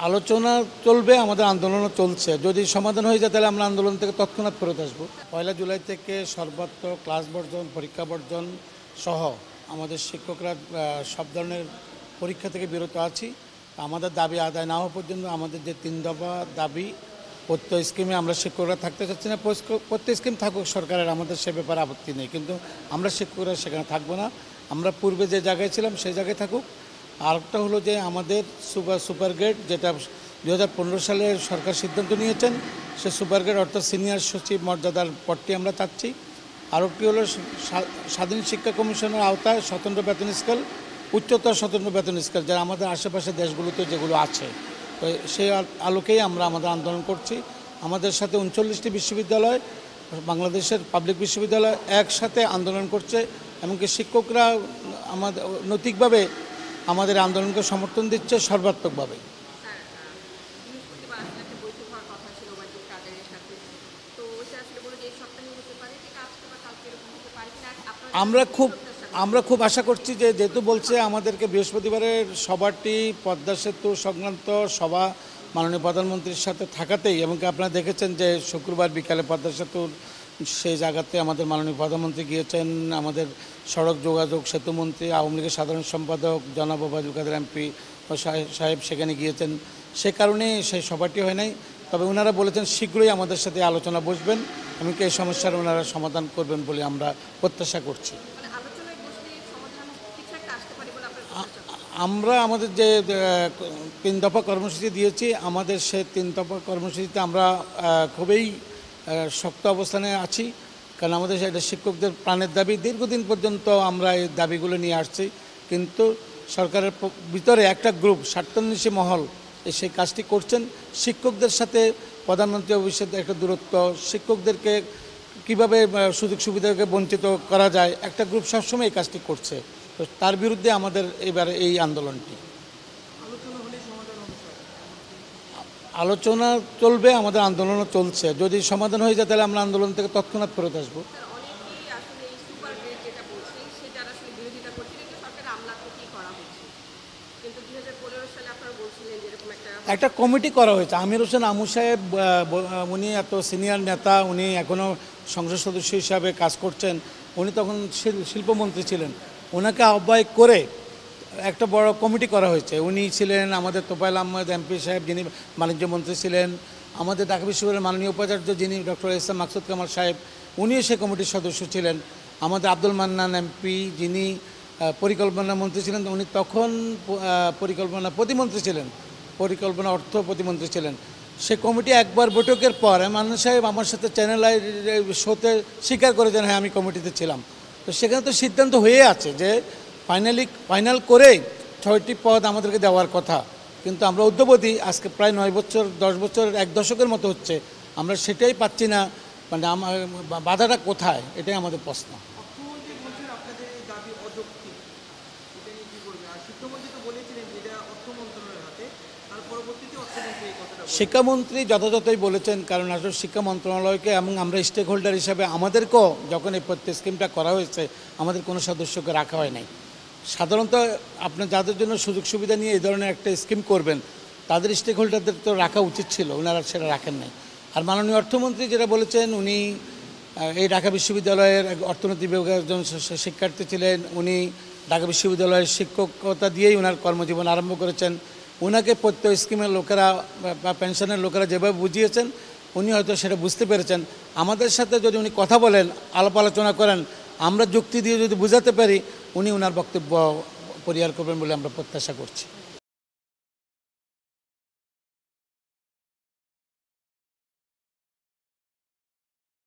আলোচনা চলবে, আমাদের আন্দোলনও চলছে। যদি সমাধান হয়ে যায় তাহলে আমরা আন্দোলন থেকে তৎক্ষণাৎ ফেরত আসবো। 1 জুলাই থেকে সর্বত্র ক্লাস বর্জন, পরীক্ষা বর্জন সহ আমাদের শিক্ষকরা সব ধরনের পরীক্ষা থেকে বিরত আছি। আমাদের দাবি আদায় না হওয়া পর্যন্ত আমাদের যে 3 দফা দাবি, প্রত্যয় স্কিমে আমরা শিক্ষকরা থাকতে চাচ্ছি না। প্রত্যয় স্কিম থাকুক সরকারের, আমাদের সে ব্যাপারে আপত্তি নেই, কিন্তু আমরা শিক্ষকরা সেখানে থাকবো না। আমরা পূর্বে যে জায়গায় ছিলাম সেই জায়গায় থাকুক। আরেকটা হলো যে আমাদের সুপার গ্রেড, যেটা 2015 সালে সরকার সিদ্ধান্ত নিয়েছেন, সে সুপার গ্রেড অর্থাৎ সিনিয়র সচিব মর্যাদার পদটি আমরা চাচ্ছি। আরেকটি হলো স্বাধীন শিক্ষা কমিশনের আওতায় স্বতন্ত্র বেতন স্কেল, উচ্চতর স্বতন্ত্র বেতন স্কেল, যা আমাদের আশেপাশে দেশগুলোতে যেগুলো আছে, তো সেই আলোকেই আমরা আমাদের আন্দোলন করছি। আমাদের সাথে 39টি বিশ্ববিদ্যালয়, বাংলাদেশের পাবলিক বিশ্ববিদ্যালয় একসাথে আন্দোলন করছে, এমনকি শিক্ষকরা আমাদের নৈতিকভাবে আমাদের আন্দোলনকে সমর্থন দিচ্ছে সর্বাত্মকভাবে। আমরা খুব আশা করছি যে, যেহেতু বলছে আমাদেরকে বৃহস্পতিবারের সভাটি পদ্মা সেতু সংক্রান্ত সভা মাননীয় প্রধানমন্ত্রীর সাথে থাকাতেই, এমনকি আপনারা দেখেছেন যে শুক্রবার বিকালে পদ্মা সেতুর সেই জায়গাতে আমাদের মাননীয় প্রধানমন্ত্রী গিয়েছেন, আমাদের সড়ক যোগাযোগ সেতুমন্ত্রী, আওয়ামী লীগের সাধারণ সম্পাদক জনাব ওবায়দুল কাদের এমপি সাহেব সেখানে গিয়েছেন। সে কারণে সেই সভাটি হয় নাই। তবে ওনারা বলেছেন শীঘ্রই আমাদের সাথে আলোচনা বসবেন, এমনকি এই সমস্যার ওনারা সমাধান করবেন বলে আমরা প্রত্যাশা করছি। আমরা আমাদের যে 3 দফা কর্মসূচি দিয়েছি, আমাদের সে 3 দফা কর্মসূচিতে আমরা খুবই শক্ত অবস্থানে আছি, কারণ আমাদের এটা শিক্ষকদের প্রাণের দাবি। দীর্ঘদিন পর্যন্ত আমরা এই দাবিগুলো নিয়ে আসছি, কিন্তু সরকারের ভিতরে একটা গ্রুপ স্বার্থান্বেষী মহল সেই কাজটি করছেন। শিক্ষকদের সাথে প্রধানমন্ত্রী অফিসের একটা দূরত্ব, শিক্ষকদেরকে কীভাবে সুযোগ সুবিধাকে বঞ্চিত করা যায়, একটা গ্রুপ সবসময় এই কাজটি করছে। তো তার বিরুদ্ধে আমাদের এবারে এই আন্দোলনটি। আলোচনা চলবে, আমাদের আন্দোলনও চলছে। যদি সমাধান হয়ে যায় তাহলে আমরা আন্দোলন থেকে তৎক্ষণাৎ ফেরত আসবো। একটা কমিটি করা হয়েছে। আমির হোসেন আমু সাহেব, উনি এত সিনিয়র নেতা, উনি এখনও সংসদ সদস্য হিসাবে কাজ করছেন। উনি তখন শিল্পমন্ত্রী ছিলেন। ওনাকে আহ্বায়ক করে একটা বড় কমিটি করা হয়েছে। উনি ছিলেন আমাদের তোফায়েল আহমেদ এমপি সাহেব, যিনি বাণিজ্য মন্ত্রী ছিলেন, আমাদের ঢাকা বিশ্ববিদ্যালয়ের মাননীয় উপাচার্য যিনি doctor S M Maksud Kamal সাহেব, উনিও সেই কমিটির সদস্য ছিলেন। আমাদের আব্দুল মান্নান এমপি, যিনি পরিকল্পনা মন্ত্রী ছিলেন, উনি তখন পরিকল্পনা প্রতিমন্ত্রী ছিলেন, পরিকল্পনা অর্থ প্রতিমন্ত্রী ছিলেন। সে কমিটি একবার বৈঠকের পর মান্নান সাহেব আমার সাথে চ্যানেল আই শোতে স্বীকার করেছেন, হ্যাঁ আমি কমিটিতে ছিলাম। তো সেখানে তো সিদ্ধান্ত হয়ে আছে যে ফাইনাল করে 6টি পদ আমাদেরকে দেওয়ার কথা, কিন্তু আমরা অদ্যাবধি আজকে প্রায় 9 বছর 10 বছর 1 দশকের মতো হচ্ছে, আমরা সেটাই পাচ্ছি না। মানে বাধাটা কোথায়, এটাই আমাদের প্রশ্ন। শিক্ষামন্ত্রী যথাযথই বলেছেন, কারণ আসলে শিক্ষা মন্ত্রণালয়কে এবং আমরা স্টেক হোল্ডার হিসাবে আমাদেরকেও যখন এই প্রত্যেক স্কিমটা করা হয়েছে, আমাদের কোনো সদস্যকে রাখা হয় নাই। সাধারণত আপনার যাদের জন্য সুযোগ সুবিধা নিয়ে এই ধরনের একটা স্কিম করবেন, তাদের স্টেক হোল্ডারদের তো রাখা উচিত ছিল, ওনারা সেটা রাখেন নাই। আর মাননীয় অর্থমন্ত্রী যেটা বলেছেন, উনি এই ঢাকা বিশ্ববিদ্যালয়ের অর্থনীতি বিভাগের একজন শিক্ষার্থী ছিলেন, উনি ঢাকা বিশ্ববিদ্যালয়ের শিক্ষকতা দিয়েই ওনার কর্মজীবন আরম্ভ করেছেন। ওনাকে প্রত্যয় স্কিমের লোকেরা বা পেনশনের লোকেরা যেভাবে বুঝিয়েছেন, উনি হয়তো সেটা বুঝতে পেরেছেন। আমাদের সাথে যদি উনি কথা বলেন, আলাপ আলোচনা করেন, আমরা যুক্তি দিয়ে যদি বুঝাতে পারি, উনি ওনার বক্তব্য পরিহার করবেন বলে আমরা প্রত্যাশা করছি।